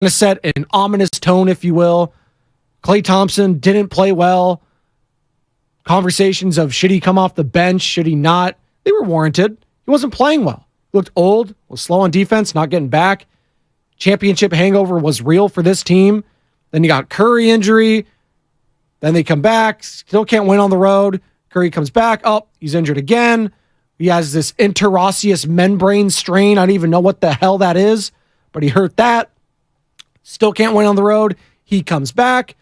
to set an ominous tone, if you will. Klay Thompson didn't play well. Conversations of should he come off the bench, should he not? They were warranted. He wasn't playing well. He looked old, was slow on defense, not getting back. Championship hangover was real for this team. Then you got Curry injury. Then they come back, still can't win on the road. Curry comes back. Oh, he's injured again. He has this interosseous membrane strain. I don't even know what the hell that is, but he hurt that. Still can't win on the road. He comes back,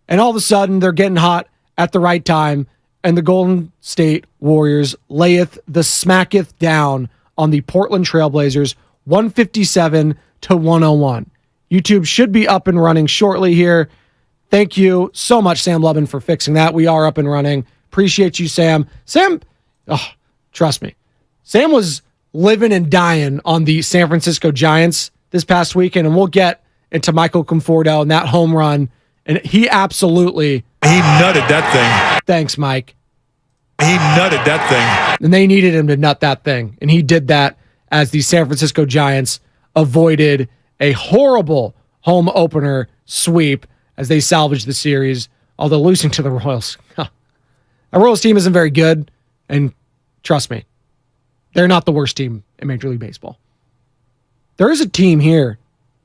and all of a sudden, they're getting hot at the right time, and the Golden State Warriors layeth the smacketh down on the Portland Trailblazers, 157-101. YouTube should be up and running shortly here. Thank you so much, Sam Lubin, for fixing that. We are up and running. Appreciate you, Sam. Sam, trust me, Sam was living and dying on the San Francisco Giants this past weekend, and we'll get into Michael Conforto and that home run. And he absolutely... He nutted that thing. Thanks, Mike. He nutted that thing. And they needed him to nut that thing. And he did that as the San Francisco Giants avoided a horrible home opener sweep as they salvaged the series, although losing to the Royals. The Royals team isn't very good, and trust me, they're not the worst team in Major League Baseball. There is a team here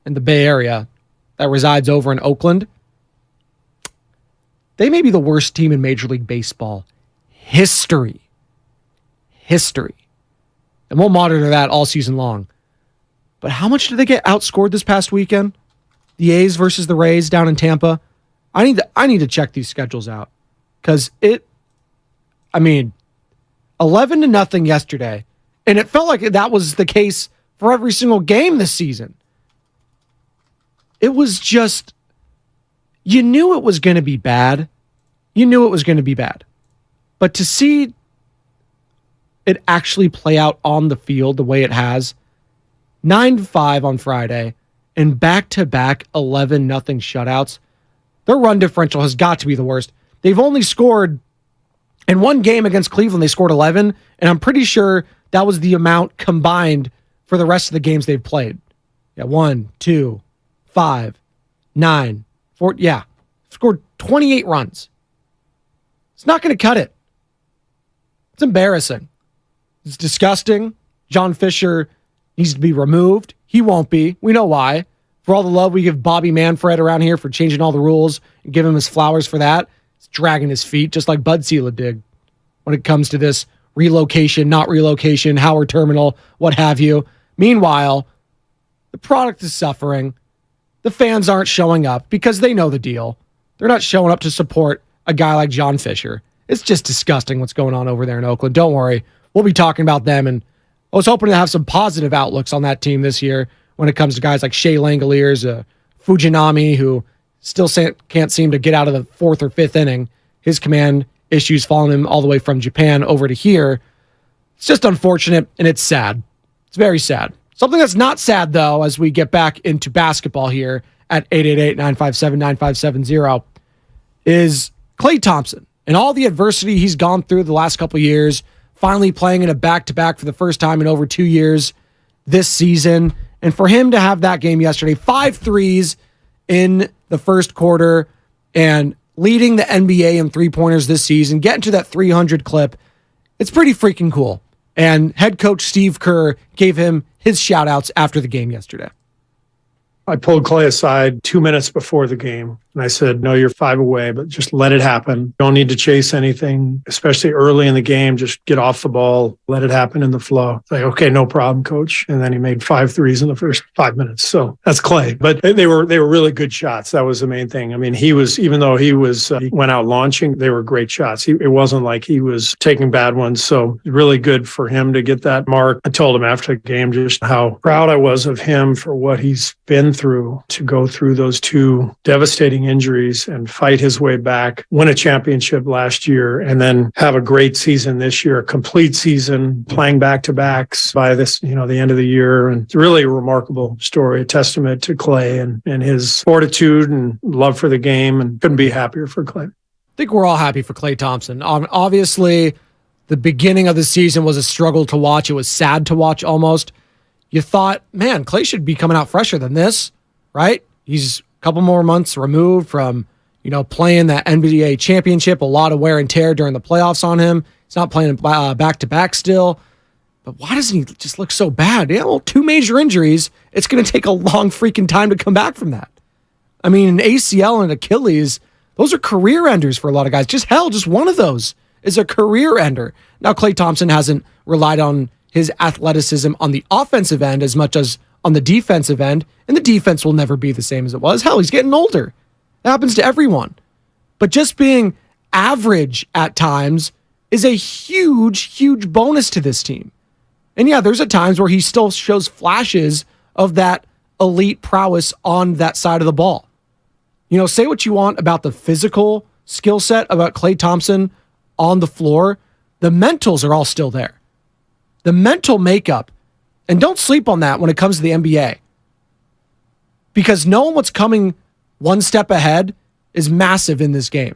in the Bay Area that resides over in Oakland. They may be the worst team in Major League Baseball history. And we'll monitor that all season long. But how much did they get outscored this past weekend? The A's versus the Rays down in Tampa. I need to check these schedules out. Because 11-0 yesterday. And it felt like that was the case for every single game this season. It was just, you knew it was going to be bad. But to see it actually play out on the field the way it has, 9-5 on Friday, and back-to-back 11-0 shutouts, their run differential has got to be the worst. They've only scored, in one game against Cleveland, they scored 11, and I'm pretty sure that was the amount combined for the rest of the games they've played. 1, 2, 5, 9, 4, scored 28 runs. It's not going to cut it. It's embarrassing. It's disgusting. John Fisher needs to be removed. He won't be. We know why. For all the love we give Bobby Manfred around here for changing all the rules and give him his flowers for that, he's dragging his feet just like Bud Selig did when it comes to this relocation, not relocation, Howard Terminal, what have you. Meanwhile, the product is suffering. The fans aren't showing up because they know the deal. They're not showing up to support a guy like John Fisher. It's just disgusting what's going on over there in Oakland. Don't worry. We'll be talking about them, and I was hoping to have some positive outlooks on that team this year when it comes to guys like Shea Langoliers, Fujinami, who still can't seem to get out of the fourth or fifth inning. His command issues following him all the way from Japan over to here. It's just unfortunate, and it's sad. It's very sad. Something that's not sad, though, as we get back into basketball here at 888-957-9570, is Klay Thompson and all the adversity he's gone through the last couple of years, finally playing in a back-to-back for the first time in over 2 years this season. And for him to have that game yesterday, 5 threes in the first quarter and leading the NBA in three-pointers this season, getting to that 300 clip, it's pretty freaking cool. And head coach Steve Kerr gave him his shout-outs after the game yesterday. I pulled Klay aside 2 minutes before the game, and I said, no, you're 5 away, but just let it happen. Don't need to chase anything, especially early in the game. Just get off the ball, let it happen in the flow. Like, okay, no problem, coach. And then he made 5 threes in the first 5 minutes. So that's Klay. But they were really good shots. That was the main thing. I mean, he went out launching, they were great shots. It wasn't like he was taking bad ones. So really good for him to get that mark. I told him after the game just how proud I was of him for what he's been through, to go through those 2 devastating injuries and fight his way back, win a championship last year, and then have a great season this year, a complete season, playing back-to-backs by this, the end of the year. And it's really a remarkable story, a testament to Klay and his fortitude and love for the game, and couldn't be happier for Klay. I think we're all happy for Klay Thompson. Obviously, the beginning of the season was a struggle to watch. It was sad to watch almost. You thought, man, Klay should be coming out fresher than this, right? He's a couple more months removed from, playing that NBA championship. A lot of wear and tear during the playoffs on him. He's not playing back-to-back still. But why doesn't he just look so bad? Yeah, well, 2 major injuries. It's going to take a long freaking time to come back from that. I mean, an ACL and Achilles, those are career enders for a lot of guys. Just one of those is a career ender. Now, Klay Thompson hasn't relied on his athleticism on the offensive end as much as on the defensive end, and the defense will never be the same as it was. Hell, he's getting older. That happens to everyone. But just being average at times is a huge, huge bonus to this team. And yeah, there's at times where he still shows flashes of that elite prowess on that side of the ball. Say what you want about the physical skill set about Klay Thompson on the floor. The mentals are all still there. The mental makeup, and don't sleep on that when it comes to the NBA. Because knowing what's coming one step ahead is massive in this game.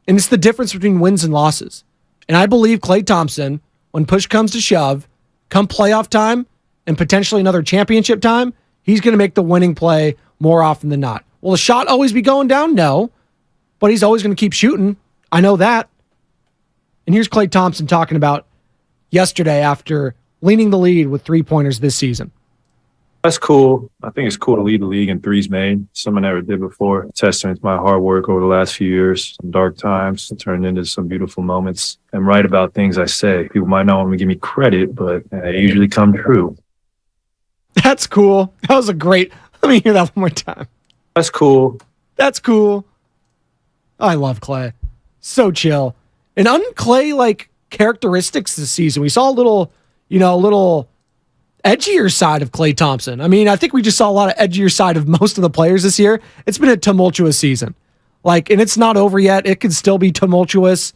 And it's the difference between wins and losses. And I believe Klay Thompson, when push comes to shove, come playoff time and potentially another championship time, he's going to make the winning play more often than not. Will the shot always be going down? No. But he's always going to keep shooting. I know that. And here's Klay Thompson talking about yesterday after leading the lead with 3-pointers this season. That's cool. I think it's cool to lead the league in threes made. Something I never did before. Testament to my hard work over the last few years. Some dark times turned into some beautiful moments. I'm right about things I say. People might not want to give me credit, but they usually come true. That's cool. That was a great... Let me hear that one more time. That's cool. That's cool. I love Klay. So chill. And un-Klay, characteristics this season. We saw a little edgier side of Klay Thompson. I mean, I think we just saw a lot of edgier side of most of the players this year. It's been a tumultuous season. And it's not over yet. It could still be tumultuous.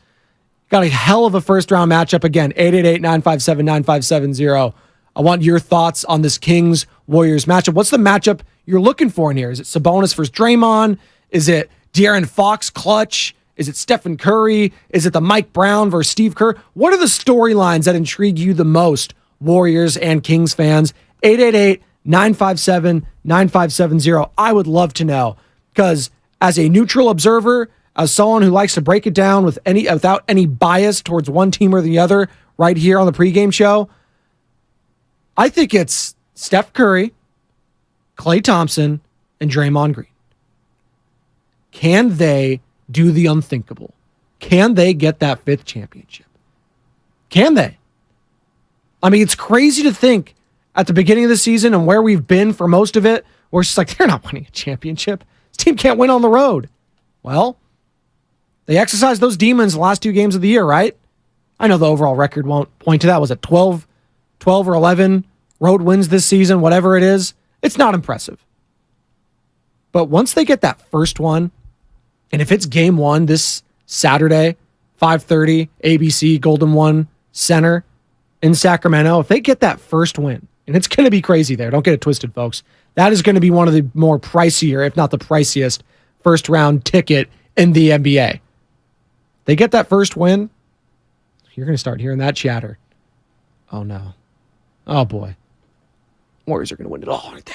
Got a hell of a first-round matchup again. 888-957-9570. I want your thoughts on this Kings-Warriors matchup. What's the matchup you're looking for in here? Is it Sabonis versus Draymond? Is it De'Aaron Fox clutch? Is it Stephen Curry? Is it the Mike Brown versus Steve Kerr? What are the storylines that intrigue you the most, Warriors and Kings fans? 888-957-9570. I would love to know, because as a neutral observer, as someone who likes to break it down without any bias towards one team or the other right here on the pregame show, I think it's Steph Curry, Klay Thompson, and Draymond Green. Can they do the unthinkable? Can they get that 5th championship? Can they? I mean, it's crazy to think at the beginning of the season and where we've been for most of it, we're just like, they're not winning a championship. This team can't win on the road. Well, they exercised those demons the last 2 games of the year, right? I know the overall record won't point to that. Was it 12 or 11 road wins this season, whatever it is? It's not impressive. But once they get that first one, and if it's game 1 this Saturday, 5:30, ABC, Golden One Center in Sacramento, if they get that first win, and it's going to be crazy there, don't get it twisted, folks. That is going to be one of the more pricier, if not the priciest, first-round ticket in the NBA. They get that first win, you're going to start hearing that chatter. Oh, no. Oh, boy. Warriors are going to win it all, aren't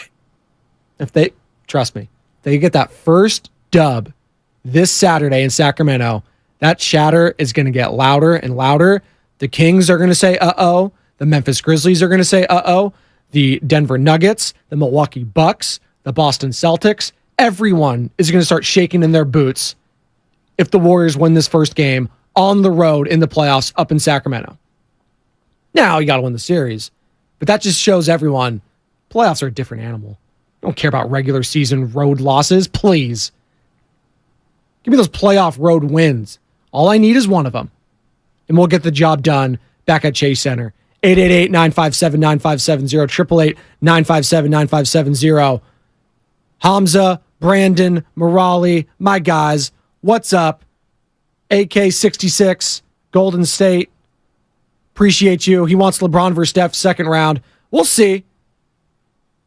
they? Trust me, they get that first dub this Saturday in Sacramento, that chatter is going to get louder and louder. The Kings are going to say, uh-oh. The Memphis Grizzlies are going to say, uh-oh. The Denver Nuggets, the Milwaukee Bucks, the Boston Celtics, everyone is going to start shaking in their boots if the Warriors win this first game on the road in the playoffs up in Sacramento. Now, you got to win the series, but that just shows everyone playoffs are a different animal. I don't care about regular season road losses. Please. Give me those playoff road wins. All I need is one of them. And we'll get the job done back at Chase Center. 888-957-9570, 888-957-9570. Hamza, Brandon, Morali, my guys, what's up? AK66, Golden State. Appreciate you. He wants LeBron versus Steph second round. We'll see.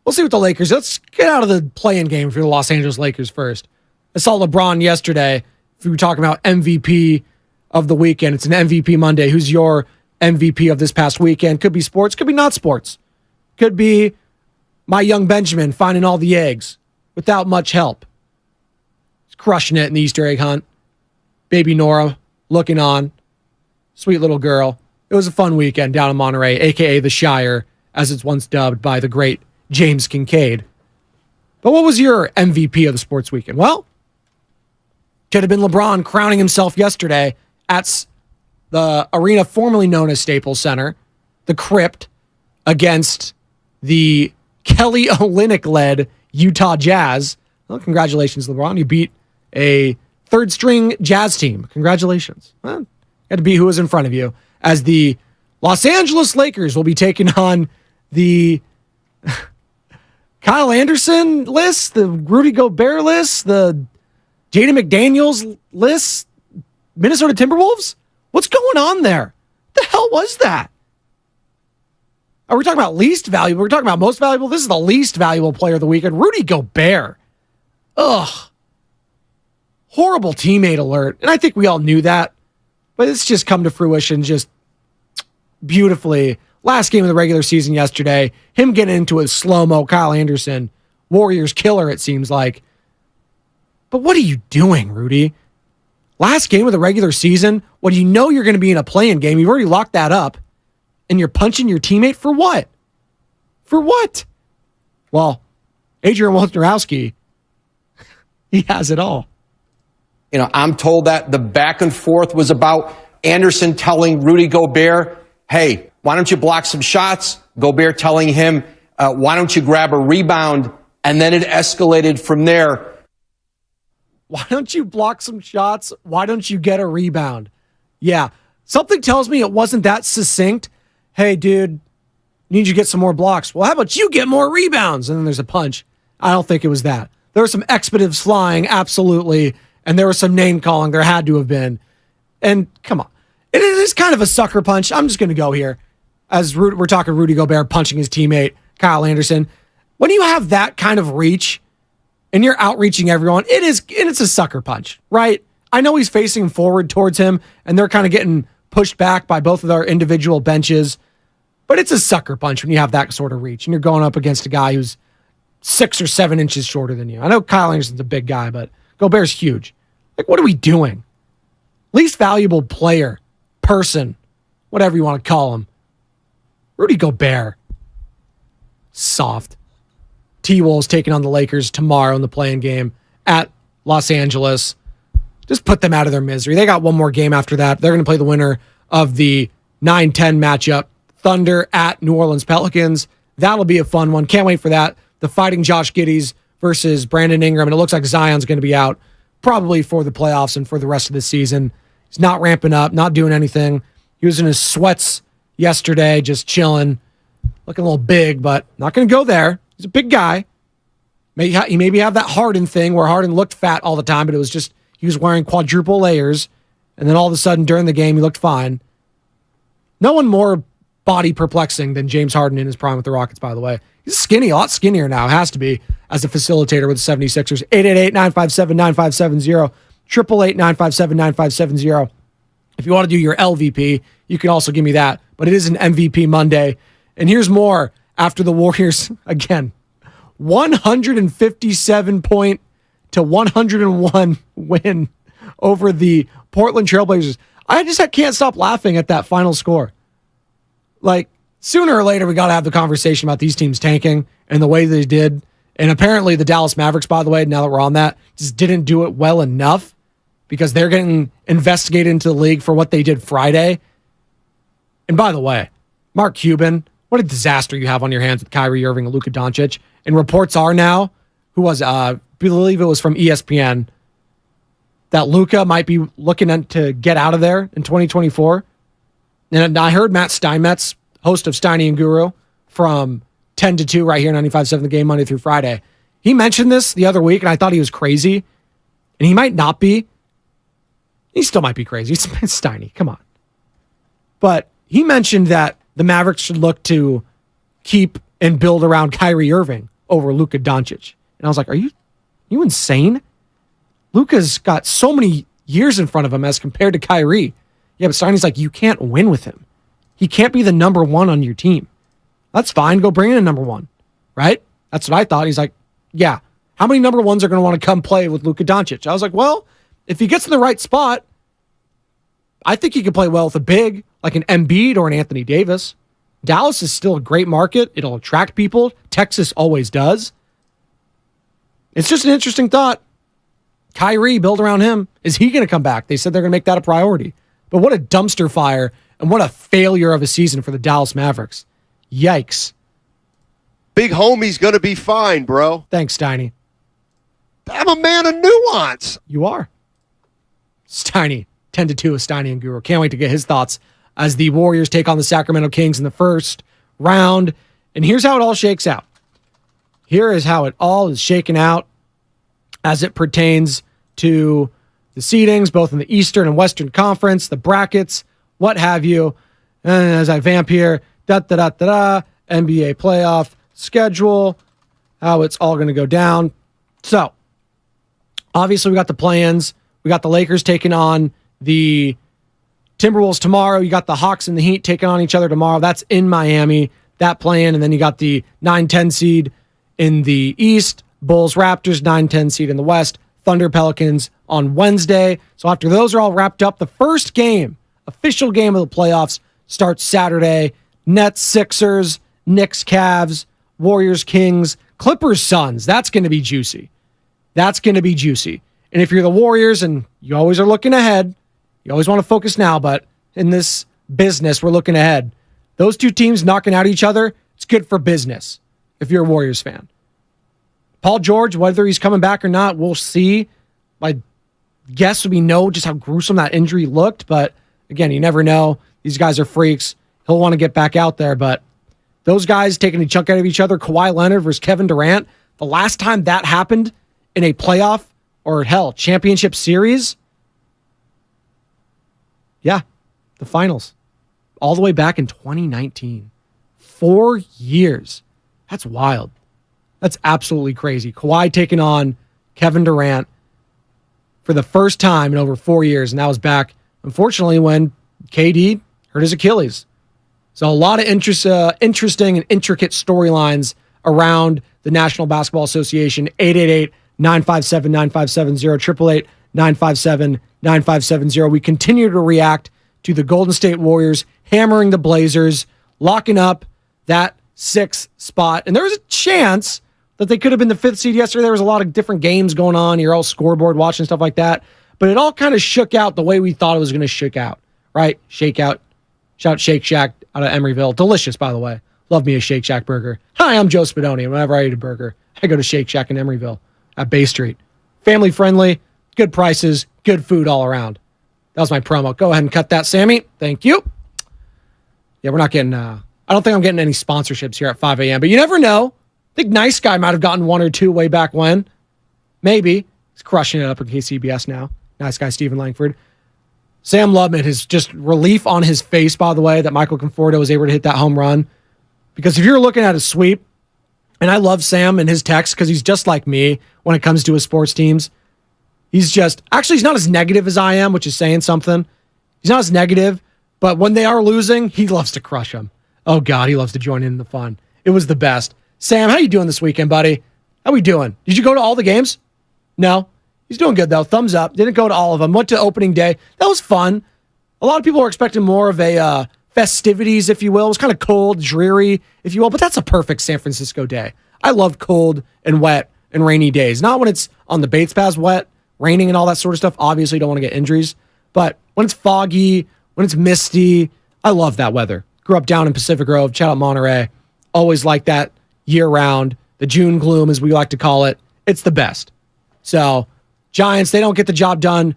We'll see with the Lakers. Let's get out of the play-in game for the Los Angeles Lakers first. I saw LeBron yesterday. If we were talking about MVP of the weekend, it's an MVP Monday. Who's your MVP of this past weekend? Could be sports, could be not sports. Could be my young Benjamin finding all the eggs. without much help. He's crushing it in the Easter egg hunt. Baby Nora looking on. Sweet little girl. It was a fun weekend down in Monterey, a.k.a. the Shire, as it's once dubbed by the great James Kincaid. But what was your MVP of the sports weekend? Well, could have been LeBron crowning himself yesterday at the arena formerly known as Staples Center, the Crypt, against the Kelly Olynyk-led Utah Jazz. Well, congratulations, LeBron. You beat a third-string Jazz team. Congratulations. Well, you had to beat who was in front of you, as the Los Angeles Lakers will be taking on the Kyle Anderson list, the Rudy Gobert list, the Jaden McDaniels list, Minnesota Timberwolves? What's going on there? What the hell was that? Are we talking about least valuable? We're talking about most valuable? This is the least valuable player of the weekend. Rudy Gobert. Ugh. Horrible teammate alert. And I think we all knew that. But it's just come to fruition just beautifully. Last game of the regular season yesterday. Him getting into a slow-mo Kyle Anderson. Warriors killer, it seems like. But what are you doing, Rudy? Last game of the regular season, when you know you're going to be in a play-in game, you've already locked that up, and you're punching your teammate for what? For what? Well, Adrian Wojnarowski, he has it all. You know, I'm told that the back and forth was about Anderson telling Rudy Gobert, hey, why don't you block some shots? Gobert telling him, why don't you grab a rebound? And then it escalated from there. Why don't you block some shots? Why don't you get a rebound? Yeah, something tells me it wasn't that succinct. Hey, dude, need you to get some more blocks. Well, how about you get more rebounds? And then there's a punch. I don't think it was that. There were some expletives flying, absolutely. And there was some name calling. There had to have been. And come on. It is kind of a sucker punch. I'm just going to go here. As we're talking Rudy Gobert punching his teammate, Kyle Anderson. When you have that kind of reach and you're outreaching everyone, it's a sucker punch, right? I know he's facing forward towards him and they're kind of getting pushed back by both of their individual benches. But it's a sucker punch when you have that sort of reach and you're going up against a guy who's 6 or 7 inches shorter than you. I know Kyle Anderson's a big guy, but Gobert's huge. Like, what are we doing? Least valuable player, person, whatever you want to call him. Rudy Gobert. Soft. T-Wolves taking on the Lakers tomorrow in the play-in game at Los Angeles. Just put them out of their misery. They got one more game after that. They're going to play the winner of the 9-10 matchup. Thunder at New Orleans Pelicans. That'll be a fun one. Can't wait for that. The Fighting Josh Giddey's versus Brandon Ingram. And it looks like Zion's going to be out probably for the playoffs and for the rest of the season. He's not ramping up, not doing anything. He was in his sweats yesterday, just chilling, looking a little big, but not going to go there. He's a big guy. He maybe have that Harden thing where Harden looked fat all the time, but it was just he was wearing quadruple layers, and then all of a sudden during the game he looked fine. No one more body perplexing than James Harden in his prime with the Rockets, by the way. He's skinny, a lot skinnier now, has to be, as a facilitator with the 76ers. 888-957-9570, 888-957-9570. If you want to do your LVP, you can also give me that, but it is an MVP Monday. And here's more after the Warriors, again, 157 point to 101 win over the Portland Trailblazers. I can't stop laughing at that final score. Like, sooner or later, we got to have the conversation about these teams tanking and the way they did. And apparently the Dallas Mavericks, by the way, now that we're on that, just didn't do it well enough because they're getting investigated into the league for what they did Friday. And by the way, Mark Cuban, what a disaster you have on your hands with Kyrie Irving and Luka Doncic. And reports are now, I believe it was from ESPN, that Luka might be looking to get out of there in 2024. And I heard Matt Steinmetz, host of Steiny and Guru, from 10 to 2 right here, 95.7 The Game, Monday through Friday. He mentioned this the other week, and I thought he was crazy. And he might not be. He still might be crazy. It's Steiny. Come on. But he mentioned that the Mavericks should look to keep and build around Kyrie Irving over Luka Doncic. And I was like, are you insane? Luka's got so many years in front of him as compared to Kyrie. Yeah, but Steiny's like, you can't win with him. He can't be the number one on your team. That's fine. Go bring in a number one, right? That's what I thought. He's like, yeah. How many number ones are going to want to come play with Luka Doncic? I was like, well, if he gets in the right spot, I think he could play well with a big, like an Embiid or an Anthony Davis. Dallas is still a great market. It'll attract people. Texas always does. It's just an interesting thought. Kyrie, build around him. Is he going to come back? They said they're going to make that a priority. But what a dumpster fire and what a failure of a season for the Dallas Mavericks. Yikes. Big homie's going to be fine, bro. Thanks, Steiny. I'm a man of nuance. You are. Steiny. 10-2 with Steiny and Guru. Can't wait to get his thoughts as the Warriors take on the Sacramento Kings in the first round. And here's how it all shakes out. Here is how it all is shaken out as it pertains to the seedings, both in the Eastern and Western Conference, the brackets, what have you. And as I vamp here, NBA playoff schedule, how it's all going to go down. So, obviously, we got the play-ins. We got the Lakers taking on the Timberwolves tomorrow. You got the Hawks and the Heat taking on each other tomorrow. That's in Miami, that play-in. And then you got the 9-10 seed in the East, Bulls, Raptors, 9-10 seed in the West, Thunder, Pelicans on Wednesday. So after those are all wrapped up, the first game, official game of the playoffs, starts Saturday. Nets, Sixers, Knicks, Cavs, Warriors, Kings, Clippers, Suns. That's going to be juicy. That's going to be juicy. And if you're the Warriors and you always are looking ahead, you always want to focus now, but in this business, we're looking ahead. Those two teams knocking out each other, it's good for business if you're a Warriors fan. Paul George, whether he's coming back or not, we'll see. My guess would be no, just how gruesome that injury looked. But again, you never know. These guys are freaks. He'll want to get back out there. But those guys taking a chunk out of each other, Kawhi Leonard versus Kevin Durant, the last time that happened in a playoff or hell, championship series, yeah, the finals. All the way back in 2019. 4 years. That's wild. That's absolutely crazy. Kawhi taking on Kevin Durant for the first time in over 4 years, and that was back, unfortunately, when KD hurt his Achilles. So a lot of interesting and intricate storylines around the National Basketball Association. 888-957-9570, 888-957-9570. We continue to react to the Golden State Warriors hammering the Blazers, locking up that 6th spot. And there was a chance that they could have been the 5th seed yesterday. There was a lot of different games going on. You're all scoreboard watching, stuff like that. But it all kind of shook out the way we thought it was going to shook out, right? Shake out. Shout Shake Shack out of Emeryville. Delicious, by the way. Love me a Shake Shack burger. Hi, I'm Joe Spadoni. Whenever I eat a burger, I go to Shake Shack in Emeryville at Bay Street. Family friendly, good prices, good food all around. That was my promo. Go ahead and cut that, Sammy. Thank you. Yeah, we're not getting, I don't think I'm getting any sponsorships here at 5 a.m., but you never know. I think Nice Guy might have gotten one or two way back when. Maybe. He's crushing it up in KCBS now. Nice Guy, Stephen Langford. Sam Lubman, his just relief on his face, by the way, that Michael Conforto was able to hit that home run. Because if you're looking at a sweep, and I love Sam and his text because he's just like me when it comes to his sports teams. He's just, actually, he's not as negative as I am, which is saying something. He's not as negative, but when they are losing, he loves to crush them. Oh, God, he loves to join in the fun. It was the best. Sam, how you doing this weekend, buddy? How we doing? Did you go to all the games? No? He's doing good, though. Thumbs up. Didn't go to all of them. Went to opening day. That was fun. A lot of people were expecting more of a festivities, if you will. It was kind of cold, dreary, if you will, but that's a perfect San Francisco day. I love cold and wet and rainy days. Not when it's on the Bates Pass wet, raining and all that sort of stuff. Obviously, you don't want to get injuries. But when it's foggy, when it's misty, I love that weather. Grew up down in Pacific Grove, shout out Monterey. Always like that year-round. The June gloom, as we like to call it. It's the best. So, Giants, they don't get the job done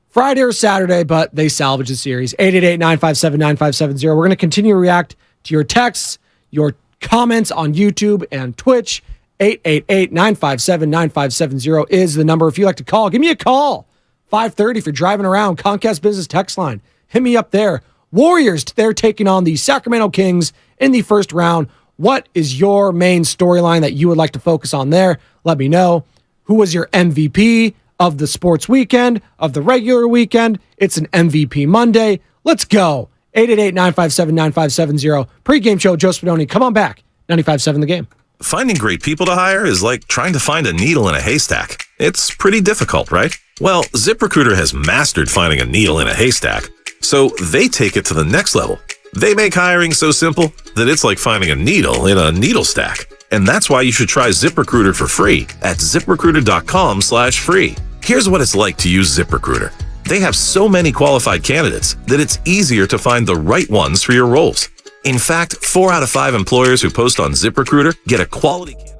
Friday or Saturday, but they salvage the series. 888-957-9570. We're going to continue to react to your texts, your comments on YouTube and Twitch. 888-957-9570 is the number. If you'd like to call, give me a call. 5:30 if you're driving around. Comcast Business text line. Hit me up there. Warriors, they're taking on the Sacramento Kings in the first round. What is your main storyline that you would like to focus on there? Let me know. Who was your MVP of the sports weekend, of the regular weekend? It's an MVP Monday. Let's go. 888-957-9570. Pregame show, Joe Spadoni. Come on back. 95.7 The Game. Finding great people to hire is like trying to find a needle in a haystack. It's pretty difficult, right? Well, ZipRecruiter has mastered finding a needle in a haystack, so they take it to the next level. They make hiring so simple that it's like finding a needle in a needle stack. And that's why you should try ZipRecruiter for free at ZipRecruiter.com/free. Here's what it's like to use ZipRecruiter. They have so many qualified candidates that it's easier to find the right ones for your roles. In fact, 4 out of 5 employers who post on ZipRecruiter get a quality candidate.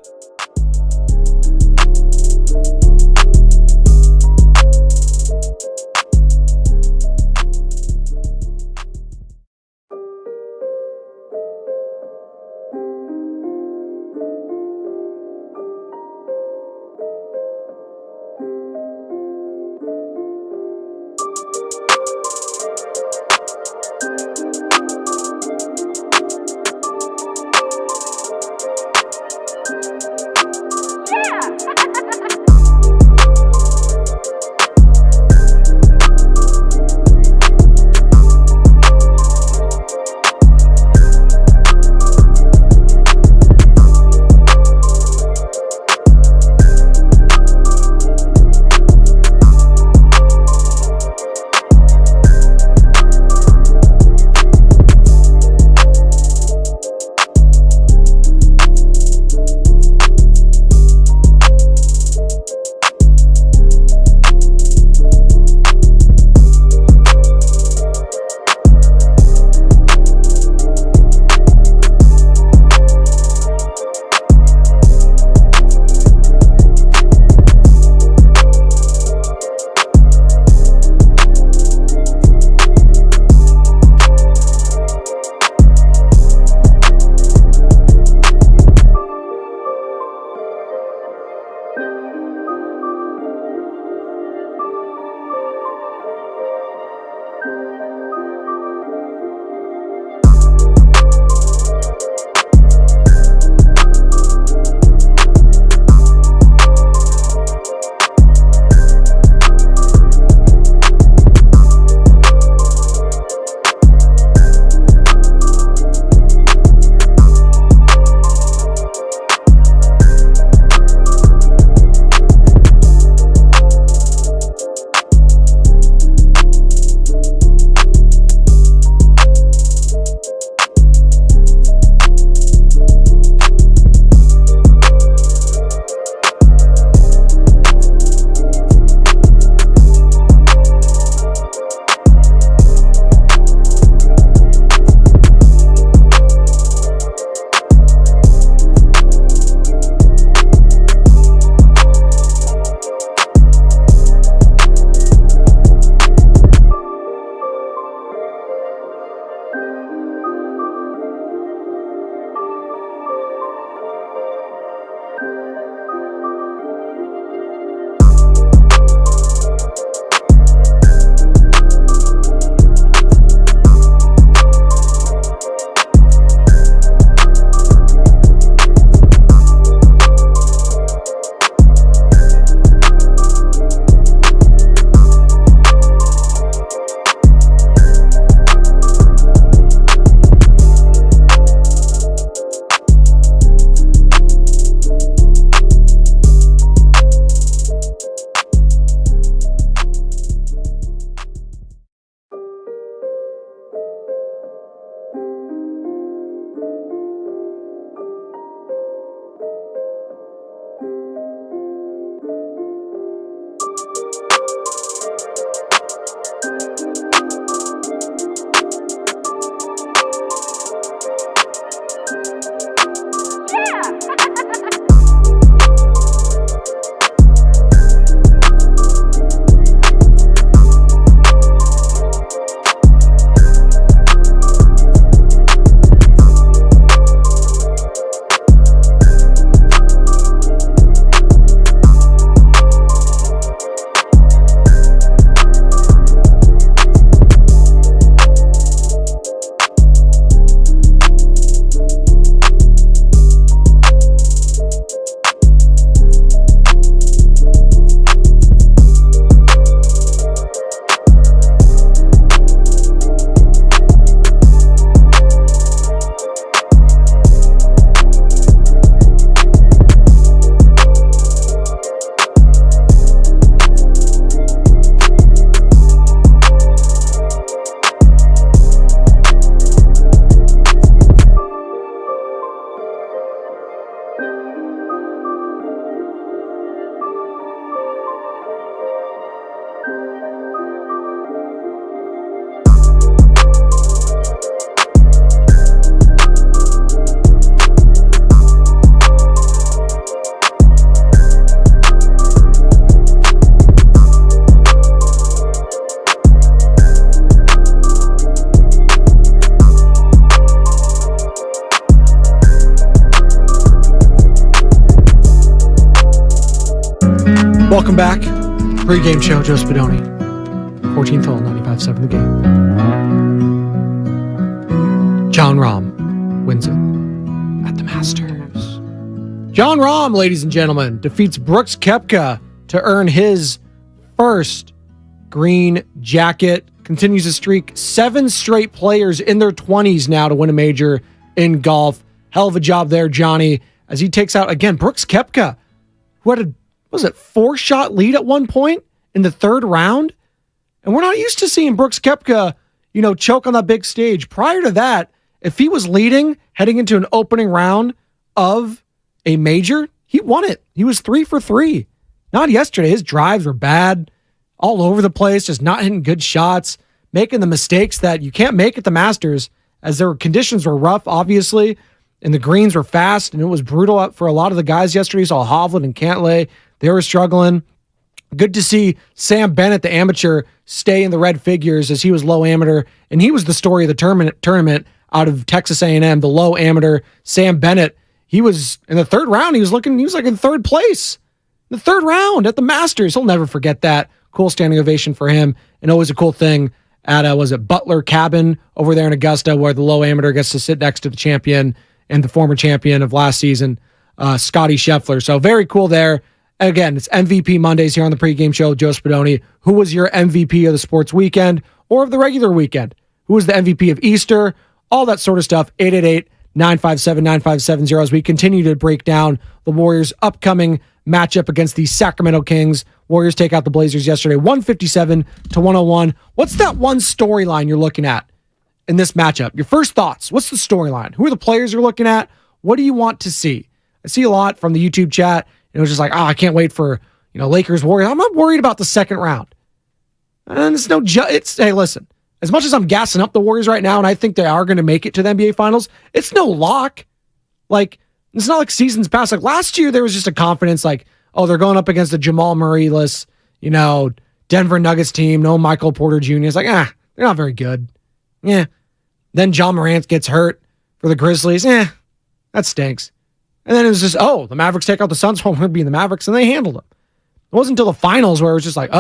Welcome back. Pregame show, Joe Spadoni. 14th hole, 95.7 The Game. John Rahm wins it at the Masters. John Rahm, ladies and gentlemen, defeats Brooks Koepka to earn his first green jacket. Continues the streak. 7 straight players in their 20s now to win a major in golf. Hell of a job there, Johnny, as he takes out, again, Brooks Koepka, who had a, 4-shot lead at one point in the third round? And we're not used to seeing Brooks Koepka, choke on that big stage. Prior to that, if he was leading heading into an opening round of a major, he won it. He was 3 for 3. Not yesterday. His drives were bad, all over the place, just not hitting good shots, making the mistakes that you can't make at the Masters, as their conditions were rough, obviously, and the greens were fast, and it was brutal for a lot of the guys yesterday. You saw Hovland and Cantlay. They were struggling. Good to see Sam Bennett, the amateur, stay in the red figures as he was low amateur, and he was the story of the tournament out of Texas A&M, the low amateur. Sam Bennett, he was in the third round. He was like in third place. The third round at the Masters. He'll never forget that. Cool standing ovation for him, and always a cool thing at, Butler Cabin over there in Augusta, where the low amateur gets to sit next to the champion and the former champion of last season, Scotty Scheffler. So very cool there. Again, it's MVP Mondays here on the pregame show. Joe Spadoni, who was your MVP of the sports weekend or of the regular weekend? Who was the MVP of Easter? All that sort of stuff. 888-957-9570 as we continue to break down the Warriors' upcoming matchup against the Sacramento Kings. Warriors take out the Blazers yesterday, 157-101. What's that one storyline you're looking at in this matchup? Your first thoughts. What's the storyline? Who are the players you're looking at? What do you want to see? I see a lot from the YouTube chat. It was just like, I can't wait for, Lakers Warriors. I'm not worried about the second round. And it's hey, listen, as much as I'm gassing up the Warriors right now, and I think they are going to make it to the NBA Finals, it's no lock. Like, it's not like seasons past. Like last year, there was just a confidence like, oh, they're going up against the Jamal Murray-less, Denver Nuggets team, no Michael Porter Jr. It's like, they're not very good. Yeah. Then John Morant gets hurt for the Grizzlies. That stinks. And then it was just, the Mavericks take out the Suns. Well, we're going to be the Mavericks, and they handled them. It wasn't until the finals where it was just like,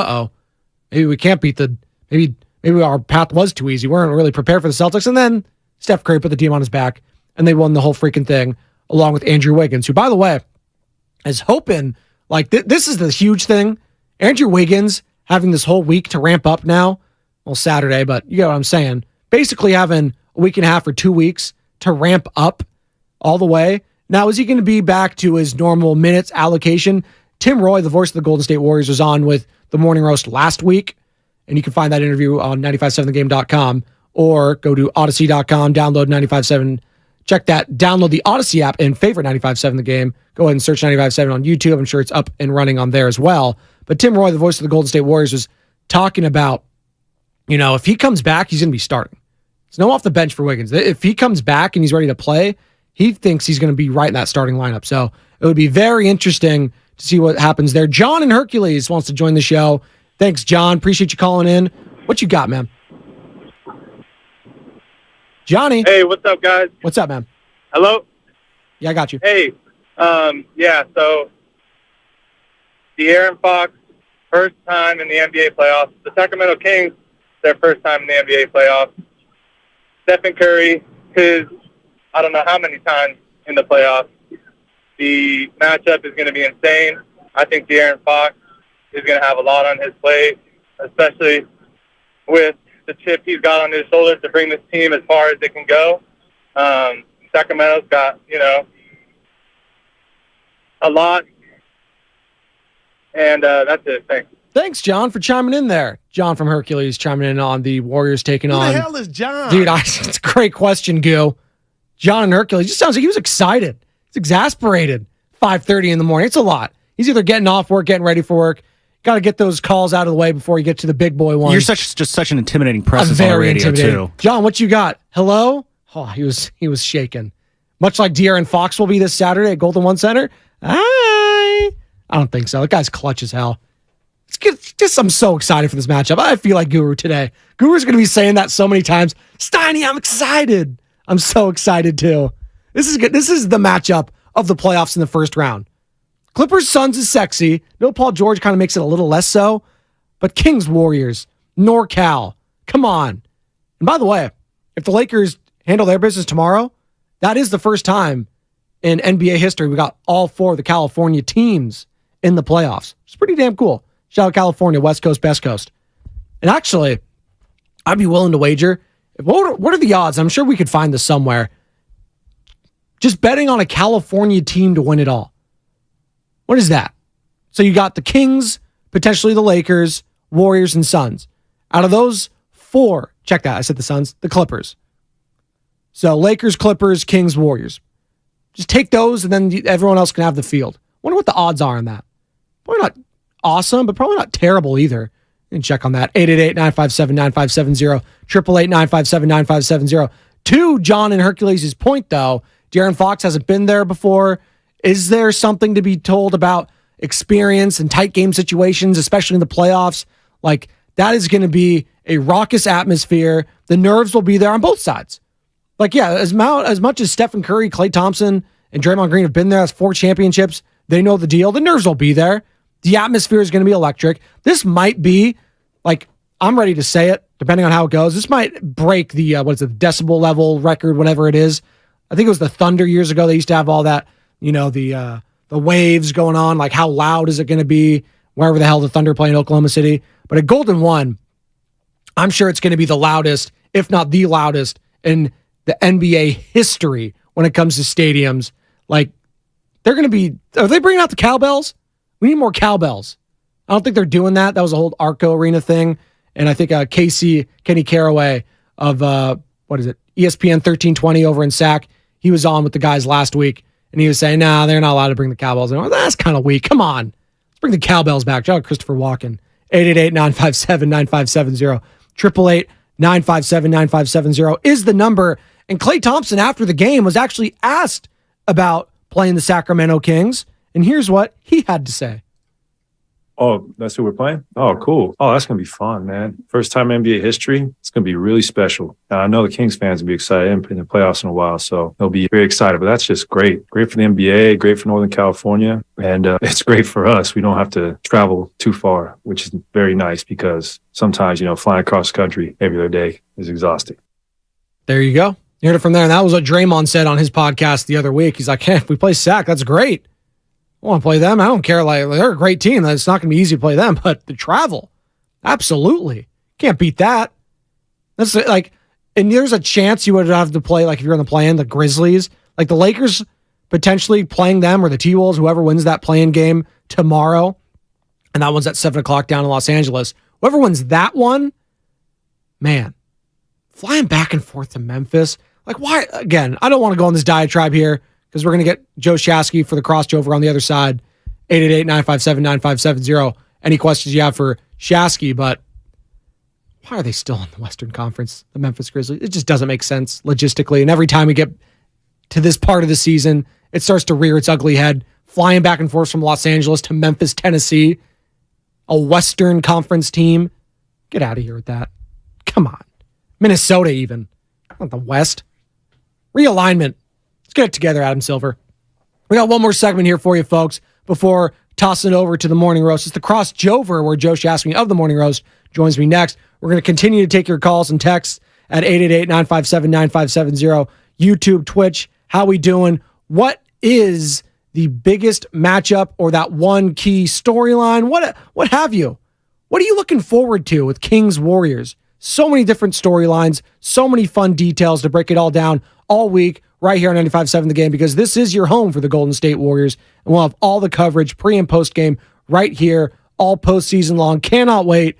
maybe we can't beat maybe our path was too easy. We weren't really prepared for the Celtics. And then Steph Curry put the team on his back, and they won the whole freaking thing, along with Andrew Wiggins, who, by the way, is hoping, like, this is the huge thing. Andrew Wiggins having this whole week to ramp up now. Well, Saturday, but you get what I'm saying. Basically having a week and a half or 2 weeks to ramp up all the way. Now, is he going to be back to his normal minutes allocation? Tim Roy, the voice of the Golden State Warriors, was on with the Morning Roast last week, and you can find that interview on 957thegame.com or go to odyssey.com, download 95.7. Check that. Download the Odyssey app and favorite 95.7 The Game. Go ahead and search 95.7 on YouTube. I'm sure it's up and running on there as well. But Tim Roy, the voice of the Golden State Warriors, was talking about, if he comes back, he's going to be starting. There's no off the bench for Wiggins. If he comes back and he's ready to play, he thinks he's going to be right in that starting lineup. So it would be very interesting to see what happens there. John in Hercules wants to join the show. Thanks, John. Appreciate you calling in. What you got, man? Johnny. Hey, what's up, guys? What's up, man? Hello? Yeah, I got you. Hey, so De'Aaron Fox, first time in the NBA playoffs. The Sacramento Kings, their first time in the NBA playoffs. Stephen Curry, I don't know how many times in the playoffs. The matchup is going to be insane. I think De'Aaron Fox is going to have a lot on his plate, especially with the chip he's got on his shoulders to bring this team as far as it can go. Sacramento's got, a lot. And that's it. Thanks. Thanks, John, for chiming in there. John from Hercules chiming in on the Warriors taking on. Who the hell is John? Dude, it's a great question, Goo. John and Hercules just sounds like he was excited. He's exasperated. 5:30 in the morning. It's a lot. He's either getting off work, getting ready for work. Got to get those calls out of the way before you get to the big boy one. You're just such an intimidating presence on the radio, too. John, what you got? Hello? Oh, he was shaking. Much like De'Aaron Fox will be this Saturday at Golden One Center. Hi. I don't think so. The guy's clutch as hell. I'm so excited for this matchup. I feel like Guru today. Guru's going to be saying that so many times. Steiny, I'm excited. I'm so excited too. This is good. This is the matchup of the playoffs in the first round. Clippers Suns is sexy. No Paul George kind of makes it a little less so. But Kings Warriors, NorCal, come on. And by the way, if the Lakers handle their business tomorrow, that is the first time in NBA history we got all 4 of the California teams in the playoffs. It's pretty damn cool. Shout out California, West Coast, Best Coast. And actually, I'd be willing to wager. What are the odds? I'm sure we could find this somewhere. Just betting on a California team to win it all. What is that? So you got the Kings, potentially the Lakers, Warriors, and Suns. Out of those 4, check that. I said the Suns, the Clippers. So Lakers, Clippers, Kings, Warriors. Just take those and then everyone else can have the field. Wonder what the odds are on that. Probably not awesome, but probably not terrible either. You can check on that. 888-957-9570, 888-957-9570. To John and Hercules' point, though, De'Aaron Fox hasn't been there before. Is there something to be told about experience and tight game situations, especially in the playoffs? Like, that is going to be a raucous atmosphere. The nerves will be there on both sides. Like, yeah, as much as Stephen Curry, Klay Thompson, and Draymond Green have been there, that's 4 championships. They know the deal. The nerves will be there. The atmosphere is going to be electric. This might be, like, I'm ready to say it, depending on how it goes. This might break the, decibel level record, whatever it is. I think it was the Thunder years ago. They used to have all that, the waves going on. Like, how loud is it going to be wherever the hell the Thunder play in Oklahoma City? But at Golden One, I'm sure it's going to be the loudest, if not the loudest, in the NBA history when it comes to stadiums. Like, they're going to be, are they bringing out the cowbells? We need more cowbells. I don't think they're doing that. That was a whole Arco Arena thing. And I think Kenny Caraway of, ESPN 1320 over in SAC, he was on with the guys last week, and he was saying, nah, they're not allowed to bring the cowbells. And that's kind of weak. Come on. Let's bring the cowbells back. Shout out Christopher Walken. 888-957-9570. 888-957-9570 is the number. And Klay Thompson, after the game, was actually asked about playing the Sacramento Kings. And here's what he had to say. Oh, that's who we're playing? Oh, cool. Oh, that's going to be fun, man. First time in NBA history. It's going to be really special. I know the Kings fans will be excited in the playoffs in a while, so they'll be very excited. But that's just great. Great for the NBA, great for Northern California, and it's great for us. We don't have to travel too far, which is very nice because sometimes, flying across the country every other day is exhausting. There you go. You heard it from there. And that was what Draymond said on his podcast the other week. He's like, hey, if we play Sac, that's great. I want to play them. I don't care. Like, they're a great team. It's not going to be easy to play them, but the travel, absolutely. Can't beat that. That's like, and there's a chance you would have to play, like if you're in the play-in, the Grizzlies, like the Lakers potentially playing them or the T-Wolves, whoever wins that play-in game tomorrow. And that one's at 7:00 down in Los Angeles. Whoever wins that one, man, flying back and forth to Memphis. Like, why? Again, I don't want to go on this diatribe here, because we're going to get Joe Shasky for the crossover on the other side. 888-957-9570. Any questions you have for Shasky, but why are they still in the Western Conference, the Memphis Grizzlies? It just doesn't make sense logistically. And every time we get to this part of the season, it starts to rear its ugly head, flying back and forth from Los Angeles to Memphis, Tennessee, a Western Conference team. Get out of here with that. Come on. Minnesota even. Not the West. Realignment. Let's get it together, Adam Silver. We got one more segment here for you, folks, before tossing it over to the Morning Roast. It's the Cross Jover, where Joe Shasky of the Morning Roast joins me next. We're going to continue to take your calls and texts at 888-957-9570, YouTube, Twitch. How we doing? What is the biggest matchup or that one key storyline? What have you? What are you looking forward to with Kings Warriors? So many different storylines, so many fun details to break it all down all week right here on 95.7 The Game, because this is your home for the Golden State Warriors, and we'll have all the coverage pre and post game right here all postseason long. Cannot wait.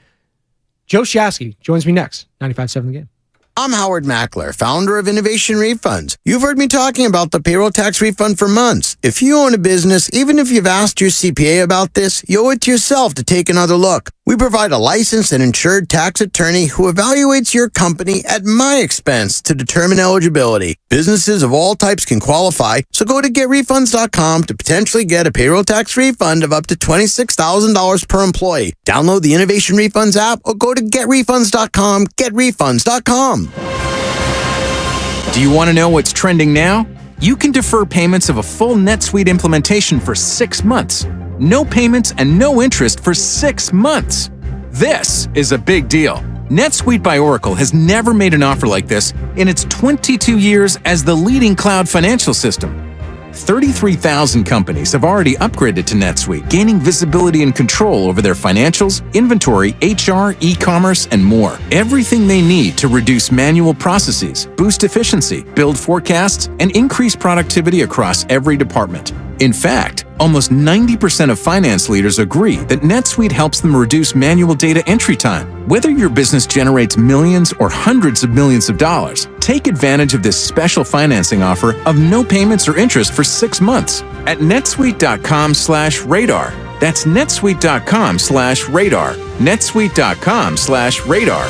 Joe Shasky joins me next. 95.7 The Game. I'm Howard Mackler, founder of Innovation Refunds. You've heard me talking about the payroll tax refund for months. If you own a business, even if you've asked your CPA about this, you owe it to yourself to take another look. We provide a licensed and insured tax attorney who evaluates your company at my expense to determine eligibility. Businesses of all types can qualify, so go to getrefunds.com to potentially get a payroll tax refund of up to $26,000 per employee. Download the Innovation Refunds app or go to getrefunds.com, getrefunds.com. Do you want to know what's trending now? you can defer payments of a full NetSuite implementation for 6 months. No payments and no interest for 6 months. This is a big deal. NetSuite by Oracle has never made an offer like this in its 22 years as the leading cloud financial system. 33,000 companies have already upgraded to NetSuite, gaining visibility and control over their financials, inventory, HR, e-commerce, and more. Everything they need to reduce manual processes, boost efficiency, build forecasts, and increase productivity across every department. In fact, almost 90% of finance leaders agree that NetSuite helps them reduce manual data entry time. Whether your business generates millions or hundreds of millions of dollars, take advantage of this special financing offer of no payments or interest for 6 months at netsuite.com/radar. That's netsuite.com/radar. netsuite.com/radar.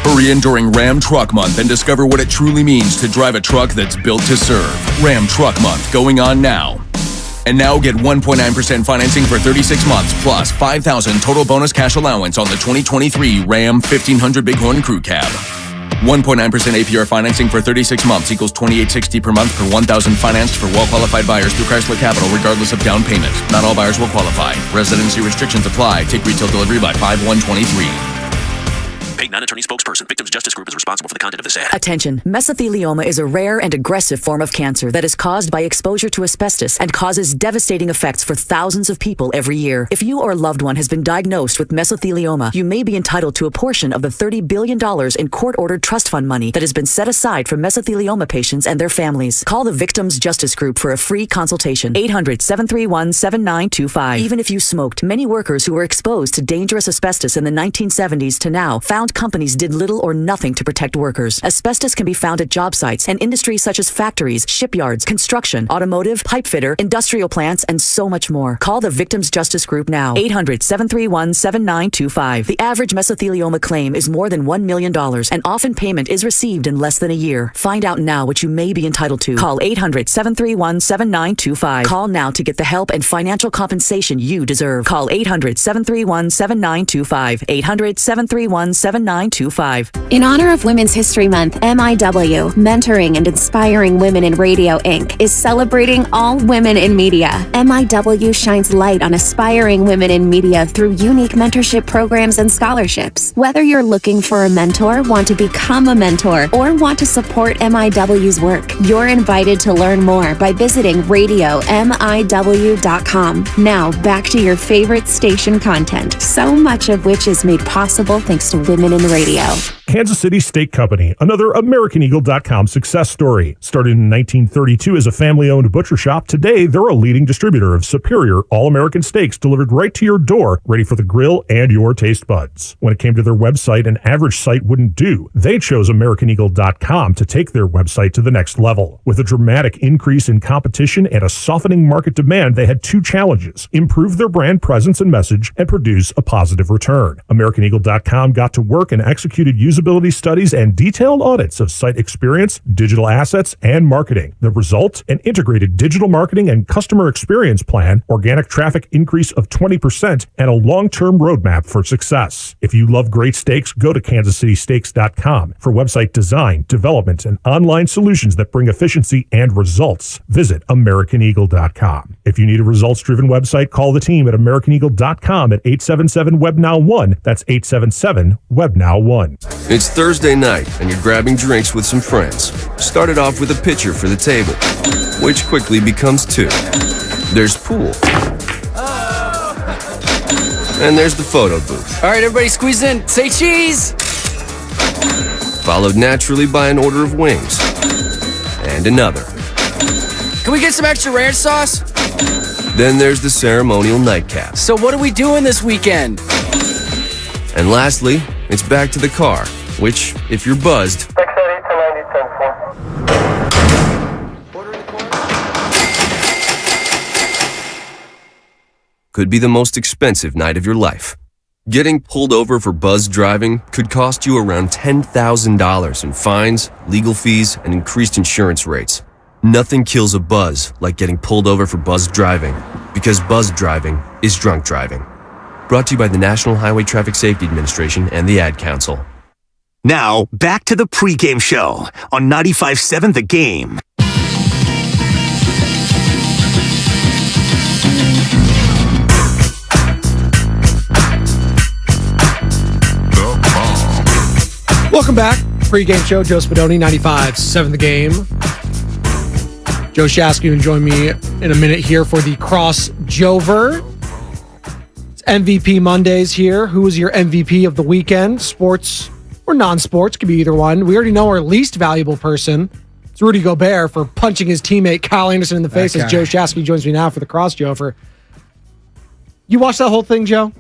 Hurry in during Ram Truck Month and discover what it truly means to drive a truck that's built to serve. Ram Truck Month going on now. And now get 1.9% financing for 36 months plus $5,000 total bonus cash allowance on the 2023 Ram 1500 Bighorn Crew Cab. 1.9% APR financing for 36 months equals $2,860 per month per $1,000 financed for well-qualified buyers through Chrysler Capital regardless of down payment. Not all buyers will qualify. Residency restrictions apply. Take retail delivery by 5/1/23. Paid non-attorney spokesperson. Victims Justice Group is responsible for the content of this ad. Attention. Mesothelioma is a rare and aggressive form of cancer that is caused by exposure to asbestos and causes devastating effects for thousands of people every year. If you or a loved one has been diagnosed with mesothelioma, you may be entitled to a portion of the $30 billion in court-ordered trust fund money that has been set aside for mesothelioma patients and their families. Call the Victims Justice Group for a free consultation. 800-731-7925. Even if you smoked, many workers who were exposed to dangerous asbestos in the 1970s to now found companies did little or nothing to protect workers. Asbestos can be found at job sites and industries such as factories, shipyards, construction, automotive, pipe fitter, industrial plants, and so much more. Call the Victims Justice Group now. 800-731-7925. The average mesothelioma claim is more than $1 million, and often payment is received in less than a year. Find out now what you may be entitled to. Call 800-731-7925. Call now to get the help and financial compensation you deserve. Call 800-731-7925. 800-731-7925. In honor of Women's History Month, MIW, Mentoring and Inspiring Women in Radio, Inc., is celebrating all women in media. MIW shines light on aspiring women in media through unique mentorship programs and scholarships. Whether you're looking for a mentor, want to become a mentor, or want to support MIW's work, you're invited to learn more by visiting radiomiw.com. Now, back to your favorite station content, so much of which is made possible thanks to women in radio. Kansas City Steak Company, another AmericanEagle.com success story. Started in 1932 as a family-owned butcher shop, today they're a leading distributor of superior all-American steaks delivered right to your door, ready for the grill and your taste buds. When it came to their website, an average site wouldn't do. They chose AmericanEagle.com to take their website to the next level. With a dramatic increase in competition and a softening market demand, they had two challenges: improve their brand presence and message, and produce a positive return. AmericanEagle.com got to work and executed usability studies and detailed audits of site experience, digital assets, and marketing. The result? An integrated digital marketing and customer experience plan, organic traffic increase of 20%, and a long-term roadmap for success. If you love great steaks, go to kansascitysteaks.com for website design, development, and online solutions that bring efficiency and results. Visit AmericanEagle.com. If you need a results-driven website, call the team at AmericanEagle.com at 877-WEBNOW1. That's 877-WEBNOW1. It's Thursday night, and you're grabbing drinks with some friends. Started off with a pitcher for the table, which quickly becomes two. There's pool. And there's the photo booth. All right, everybody squeeze in. Say cheese! Followed naturally by an order of wings. And another. Can we get some extra ranch sauce? Then there's the ceremonial nightcap. So what are we doing this weekend? And lastly, it's back to the car, which, if you're buzzed, could be the most expensive night of your life. Getting pulled over for buzz driving could cost you around $10,000 in fines, legal fees, and increased insurance rates. Nothing kills a buzz like getting pulled over for buzz driving, because buzz driving is drunk driving. Brought to you by the National Highway Traffic Safety Administration and the Ad Council. Now, back to the pregame show on 95.7 The Game. Welcome back. Pregame show, Joe Spadoni, 95.7 The Game. Joe Shasky will join me in a minute here for the crossover. It's MVP Mondays here. Who is your MVP of the weekend? Sports or non-sports, could be either one. We already know our least valuable person. It's Rudy Gobert for punching his teammate Kyle Anderson in the face as Joe Shasky joins me now for the crossover. You watched that whole thing, Joe?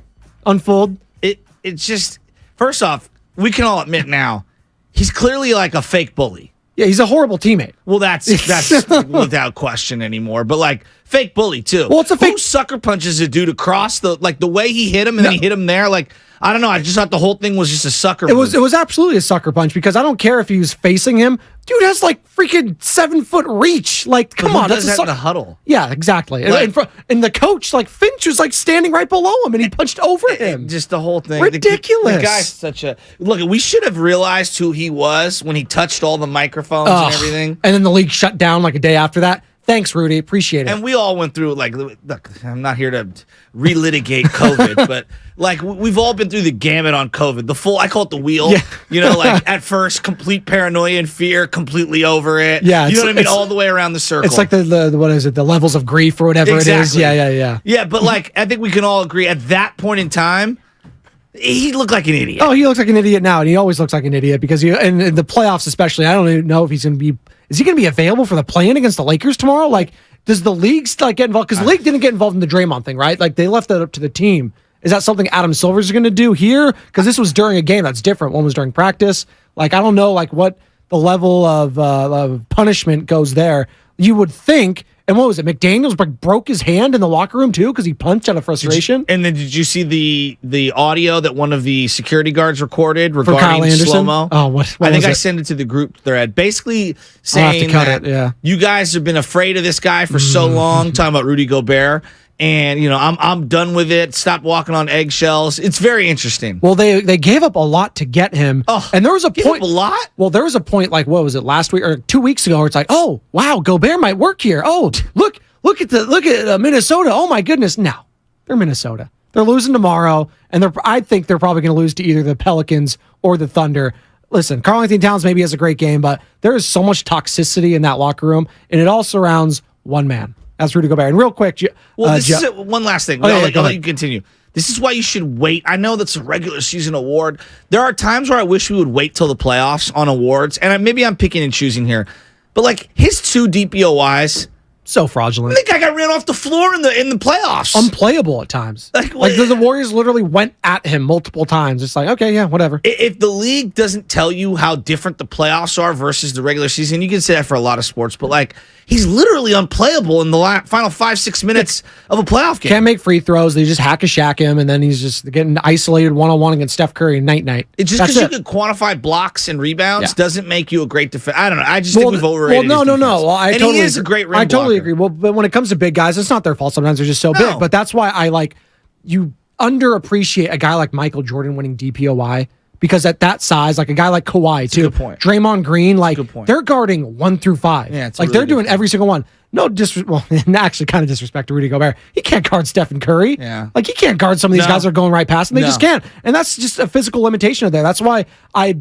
Unfold? It's just, first off, we can all admit now, he's clearly like a fake bully. Yeah, he's a horrible teammate. Well, that's without question anymore. But like fake bully too. Well, it's a fake. Who sucker punches a dude across the way he hit him and then he hit him there? Like, I don't know. I just thought the whole thing was just a sucker. It was absolutely a sucker punch because I don't care if he was facing him. Dude has like freaking 7-foot reach. Like, come on, that's in the huddle. Yeah, exactly. Like, and the coach, like Finch, was like standing right below him, and he punched over him. Just the whole thing. Ridiculous. The guy's such a look. We should have realized who he was when he touched all the microphones and everything. And then the league shut down like a day after that. Thanks, Rudy. Appreciate it. And we all went through, like, look, I'm not here to relitigate COVID, but, like, we've all been through the gamut on COVID. The full, I call it the wheel. Yeah. You know, like, at first, complete paranoia and fear, completely over it. Yeah. You know what I mean? All the way around the circle. It's like the what is it, the levels of grief or whatever it is. Yeah. Yeah, but, like, I think we can all agree at that point in time, he looked like an idiot. Oh, he looks like an idiot now, and he always looks like an idiot because and in the playoffs especially, I don't even know if he's going to be. Is he going to be available for the play-in against the Lakers tomorrow? Like, does the league get involved? Because the league didn't get involved in the Draymond thing, right? Like, they left that up to the team. Is that something Adam Silver's going to do here? Because this was during a game that's different. One was during practice. Like, I don't know, like, what the level of punishment goes there. You would think. And what was it? McDaniels broke his hand in the locker room too because he punched out of frustration. And then did you see the audio that one of the security guards recorded regarding slow-mo? Oh, what I think I sent it to the group thread, basically saying that you guys have been afraid of this guy for so long, talking about Rudy Gobert. And, you know, I'm done with it. Stop walking on eggshells. It's very interesting. Well, they gave up a lot to get him. Oh, and there was a point. A lot? Well, there was a point, like, what was it, last week or 2 weeks ago, where it's like, oh, wow, Gobert might work here. Oh, look at Minnesota. Oh, my goodness. No, they're Minnesota. They're losing tomorrow. And I think they're probably going to lose to either the Pelicans or the Thunder. Listen, Karl-Anthony Towns maybe has a great game, but there is so much toxicity in that locker room, and it all surrounds one man. That's Rudy Gobert. And real quick, this is one last thing. I'll let you continue. This is why you should wait. I know that's a regular season award. There are times where I wish we would wait till the playoffs on awards, and maybe I'm picking and choosing here. But like his 2 DPOYs, so fraudulent. I think I got ran off the floor in the playoffs. Unplayable at times. Like the Warriors literally went at him multiple times. It's like, okay, yeah, whatever. If the league doesn't tell you how different the playoffs are versus the regular season, you can say that for a lot of sports, but like he's literally unplayable in the final 5-6 minutes of a playoff game. Can't make free throws. They just hack a shack him, and then he's just getting isolated one-on-one against Steph Curry night. It's just because you can quantify blocks and rebounds doesn't make you a great defender. I don't know. I just think we've overrated his defense. No. Well, he is a great rim blocker. I totally agree. Well, but when it comes to big guys, it's not their fault. Sometimes they're just so big. But that's why you underappreciate a guy like Michael Jordan winning DPOY. Because at that size, like a guy like Kawhi, too, Draymond Green, like they're guarding 1 through 5. Yeah, like they're doing every single one. No actually kind of disrespect to Rudy Gobert. He can't guard Stephen Curry. Yeah. Like he can't guard some of these guys that are going right past him. They just can't. And that's just a physical limitation of there. That's why I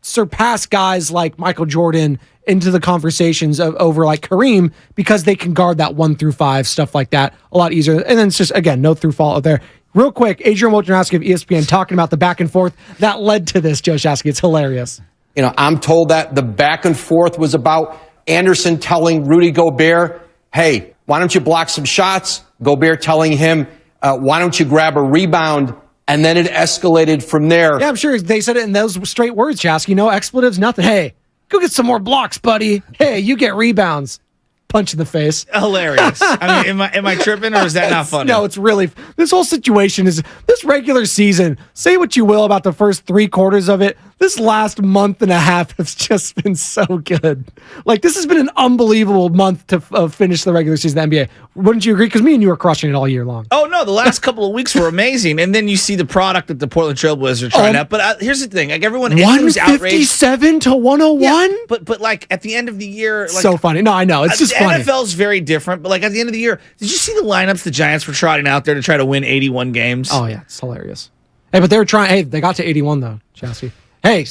surpass guys like Michael Jordan into the conversations over like Kareem because they can guard that 1 through 5, stuff like that a lot easier. And then it's just, again, no through fault out there. Real quick, Adrian Wojnarowski of ESPN talking about the back and forth that led to this, Joe Shasky. It's hilarious. You know, I'm told that the back and forth was about Anderson telling Rudy Gobert, hey, why don't you block some shots? Gobert telling him, why don't you grab a rebound? And then it escalated from there. Yeah, I'm sure they said it in those straight words, Shasky. No expletives, nothing. Hey, go get some more blocks, buddy. Hey, you get rebounds. Punch in the face. Hilarious. I mean, am I tripping or is that not funny? No, it's really, this whole situation is, this regular season, say what you will about the first 3 quarters of it, this last month and a half has just been so good. Like, this has been an unbelievable month to finish the regular season of the NBA. Wouldn't you agree? Because me and you were crushing it all year long. Oh, no, the last couple of weeks were amazing. And then you see the product that the Portland Trailblazers are trying out. But here's the thing. Like, everyone was outraged. 157 to 101? Yeah, but like, at the end of the year. Like, so funny. No, I know. It's just funny. The NFL's very different. But, like, at the end of the year, did you see the lineups the Giants were trotting out there to try to win 81 games? Oh, yeah. It's hilarious. Hey, but they were trying. Hey, they got to 81, though, Chelsea. Hey,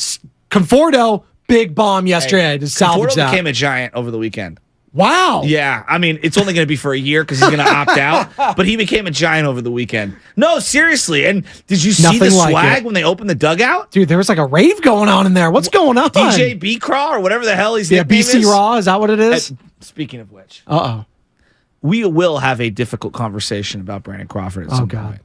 Conforto, big bomb yesterday to salvage Conforto that. became a Giant over the weekend. Wow. Yeah, I mean, it's only going to be for a year because he's going to opt out, but he became a Giant over the weekend. No, seriously. And did you see Nothing the like swag it. when they opened the dugout? Dude, there was like a rave going on in there. What's going on? DJ B-Craw or whatever the hell he's Yeah, BC Raw, is that what it is? Speaking of which. Uh-oh. We will have a difficult conversation about Brandon Crawford at some God. point.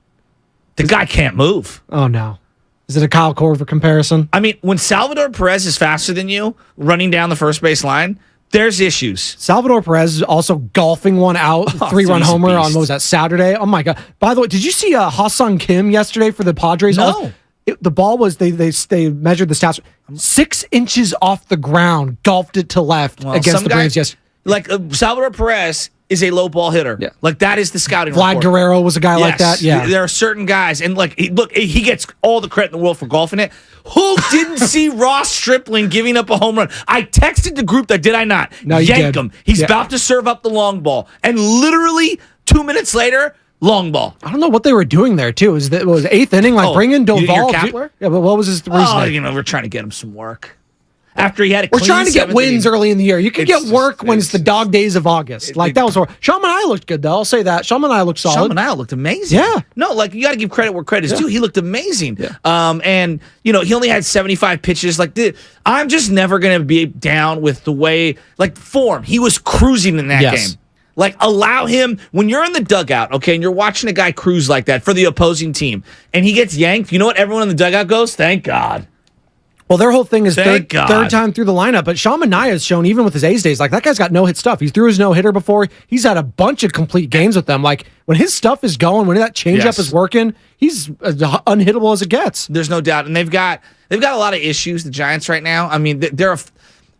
The guy can't move. Oh, no. Is it a Kyle Korver comparison? I mean, when Salvador Perez is faster than you running down the first base line, there's issues. Salvador Perez is also golfing one out, three-run he's a homer on, beast. what was that, Saturday? Oh, my God. By the way, did you see Ha-Sung Kim yesterday for the Padres? No. The ball was, they measured the stats, 6 inches off the ground, golfed it to left against the Braves yesterday. Like Salvador Perez is a low ball hitter. Yeah. Like that is the scouting Vlad report. Guerrero was a guy like that. Yeah. There are certain guys, and like, he gets all the credit in the world for golfing it. Who didn't see Ross Stripling giving up a home run? I texted the group that, did I not? No, you Yank did. him. He's about to serve up the long ball. And literally 2 minutes later, long ball. I don't know what they were doing there, too. Was 8th inning, like bring in you didn't hear Doval? Kapler? Yeah, but what was his reason? Oh, we're trying to get him some work. After he had a We're clean trying to get 7th wins inning. early in the year. You can get work when it's the dog days of August. That was horrible. Sean Manaea looked good, though. I'll say that. Sean Manaea looked solid. Sean Manaea looked amazing. Yeah. No, like you got to give credit where credit is due. He looked amazing. And he only had 75 pitches. Like I'm just never going to be down with the way form. He was cruising in that game. Like allow him when you're in the dugout, okay, and you're watching a guy cruise like that for the opposing team, and he gets yanked. You know what? Everyone in the dugout goes, "Thank God." Well, their whole thing is Thank God. third time through the lineup, but Sean Manaea has shown, even with his A's days, like that guy's got no-hit stuff. He threw his no-hitter before. He's had a bunch of complete games with them. Like, when his stuff is going, when that changeup is working, he's as unhittable as it gets. There's no doubt. And they've got a lot of issues, the Giants, right now. I mean,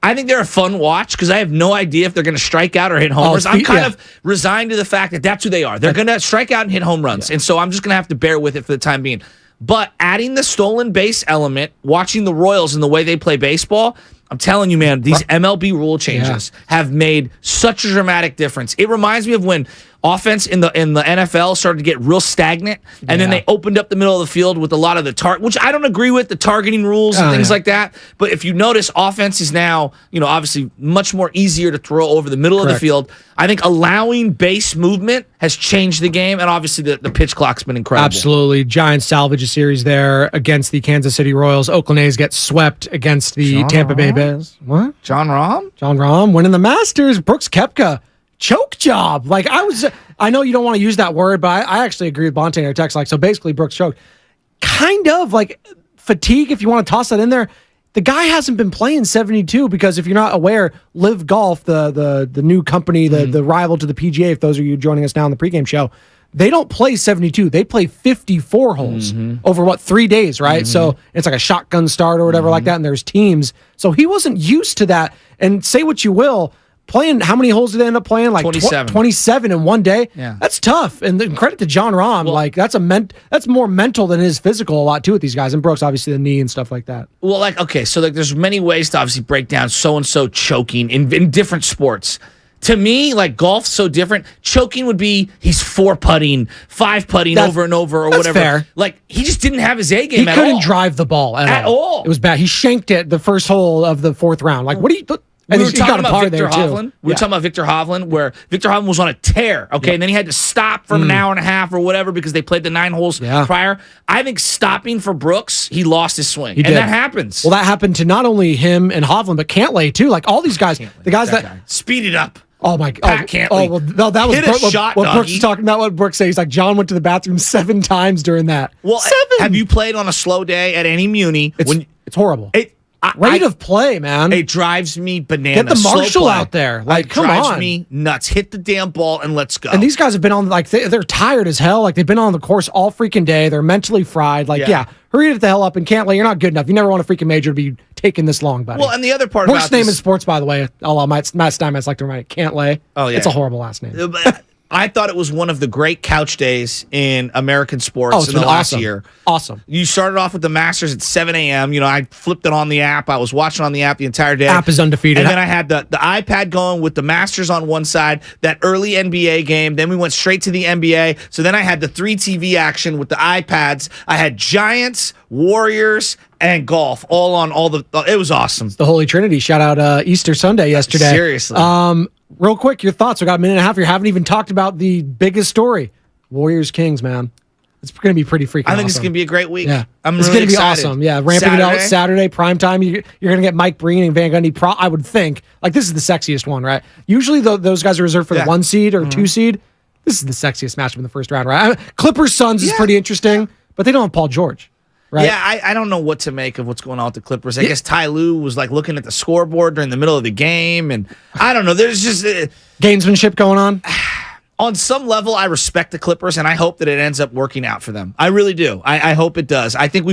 I think they're a fun watch because I have no idea if they're going to strike out or hit homers. I'm kind of resigned to the fact that that's who they are. They're going to strike out and hit home runs. And so I'm just going to have to bear with it for the time being. But adding the stolen base element, watching the Royals and the way they play baseball, I'm telling you, man, these MLB rule changes have made such a dramatic difference. It reminds me of when offense in the NFL started to get real stagnant, and then they opened up the middle of the field with a lot of the which I don't agree with, the targeting rules and things like that. But if you notice, offense is now, obviously much more easier to throw over the middle of the field. I think allowing base movement has changed the game, and obviously the pitch clock's been incredible. Absolutely. Giants salvage a series there against the Kansas City Royals. Oakland A's get swept against the Tampa Bay Bears. What? John Rahm? John Rahm winning the Masters. Brooks Koepka. Choke job. I know you don't want to use that word, but I actually agree with Bonte in our text. So basically Brooks choked. Kind of fatigue, if you want to toss that in there. The guy hasn't been playing 72 because if you're not aware, Live Golf, the new company, the rival to the PGA, if those of you joining us now on the pregame show, they don't play 72. They play 54 holes over 3 days, right? So it's like a shotgun start or whatever like that, and there's teams. So he wasn't used to that. And say what you will, playing, how many holes did they end up playing? 27. 27 in one day. Yeah. That's tough. And then credit to John Rahm. That's more mental than it is physical a lot too with these guys. And Brooks, obviously the knee and stuff like that. Well, so there's many ways to obviously break down so-and-so choking in different sports. To me, golf's so different. Choking would be he's 4-putting, 5-putting over and over or whatever. Fair. He just didn't have his A game He at couldn't all. drive the ball at all. It was bad. He shanked it the first hole of the fourth round. What do you... We were talking about Victor there Hovland. We were talking about Victor Hovland, where Victor Hovland was on a tear, okay? And then he had to stop for an hour and a half or whatever because they played the 9 holes prior. I think stopping for Brooks, he lost his swing. That happens. Well, that happened to not only him and Hovland, but Cantlay, too. All these guys, the guys that... Speed it up. Oh, my God. Cantlay. Oh, well, that was Hit a shot, what Brooks doggy. is talking about. What Brooks says, John went to the bathroom 7 times during that. Well, 7! have you played on a slow day at any Muni? It's horrible. Rate of play, man. It drives me bananas. Get the Slow marshal play. out there. It Come drives on. me nuts. Hit the damn ball and let's go. And these guys have been on, they're tired as hell. They've been on the course all freaking day. They're mentally fried. Hurry it the hell up. And Cantlay, you're not good enough. You never won a freaking major to be taking this long, buddy. Well, and the other part Worst about name this, in sports, by the way. Matt Steinmetz like to remind it. Cantlay. Oh, yeah. It's a horrible last name. I thought it was one of the great couch days in American sports in the last year. Awesome. You started off with the Masters at 7 a.m. I flipped it on the app. I was watching on the app the entire day. App is undefeated. And then I had the iPad going with the Masters on one side, that early NBA game. Then we went straight to the NBA. So then I had the 3 TV action with the iPads. I had Giants, Warriors, and golf all on all the. It was awesome. The Holy Trinity. Shout out Easter Sunday yesterday. Seriously. Real quick, your thoughts. We got a minute and a half. You haven't even talked about the biggest story. Warriors Kings, man. It's going to be pretty freaking awesome. I think it's going to be a great week. Yeah. It's going to be awesome. Yeah, ramping it out Saturday, prime time. You're going to get Mike Breen and Van Gundy. I would think. This is the sexiest one, right? Usually those guys are reserved for the 1 seed or 2 seed. This is the sexiest matchup in the first round, right? Clippers Suns is pretty interesting, but they don't have Paul George. Right. Yeah, I don't know what to make of what's going on with the Clippers. I guess Ty Lue was looking at the scoreboard during the middle of the game, and I don't know. There's just gamesmanship going on. On some level, I respect the Clippers, and I hope that it ends up working out for them. I really do. I hope it does. I think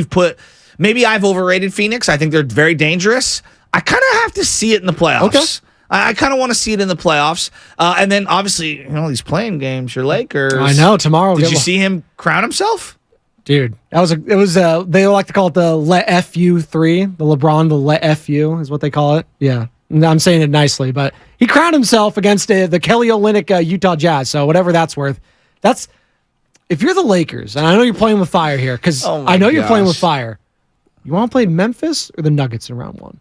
maybe I've overrated Phoenix. I think they're very dangerous. I kind of have to see it in the playoffs. Okay. I kind of want to see it in the playoffs. And then, obviously, these playing games, your Lakers. I know, tomorrow. Did you see him crown himself? Dude, they like to call it the Let F You 3, the LeBron, the Let F You is what they call it. Yeah, I'm saying it nicely, but he crowned himself against the Kelly Olynyk Utah Jazz, so whatever that's worth. If you're the Lakers, and I know you're playing with fire here, because I know you're playing with fire, you want to play Memphis or the Nuggets in round 1?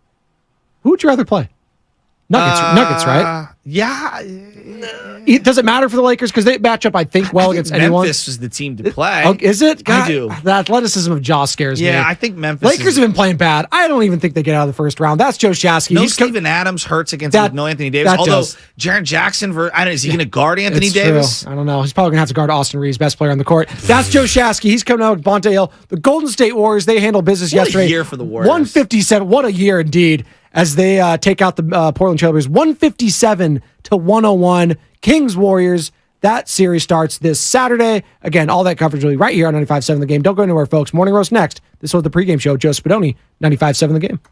Who would you rather play? Nuggets, right? Yeah. Does it matter for the Lakers? Because they match up, I think, against anyone. Memphis is the team to play. Oh, is it? God, I do. The athleticism of Jaw scares me. Yeah, I think Memphis. Lakers have been playing bad. I don't even think they get out of the first round. That's Joe Shasky. No Steven Adams hurts against him with no Anthony Davis. Although Jaren Jackson, is he going to guard Anthony Davis? True. I don't know. He's probably going to have to guard Austin Reeves, best player on the court. That's Joe Shasky. He's coming out with Bonte Hill. The Golden State Warriors, they handled business yesterday. What a year for the Warriors. 157. What a year indeed. As they take out the Portland Trailblazers, 157-101. Kings Warriors. That series starts this Saturday. Again, all that coverage will be right here on 95.7 The Game. Don't go anywhere, folks. Morning Roast next. This was the pregame show. Joe Spadoni, 95.7 The Game.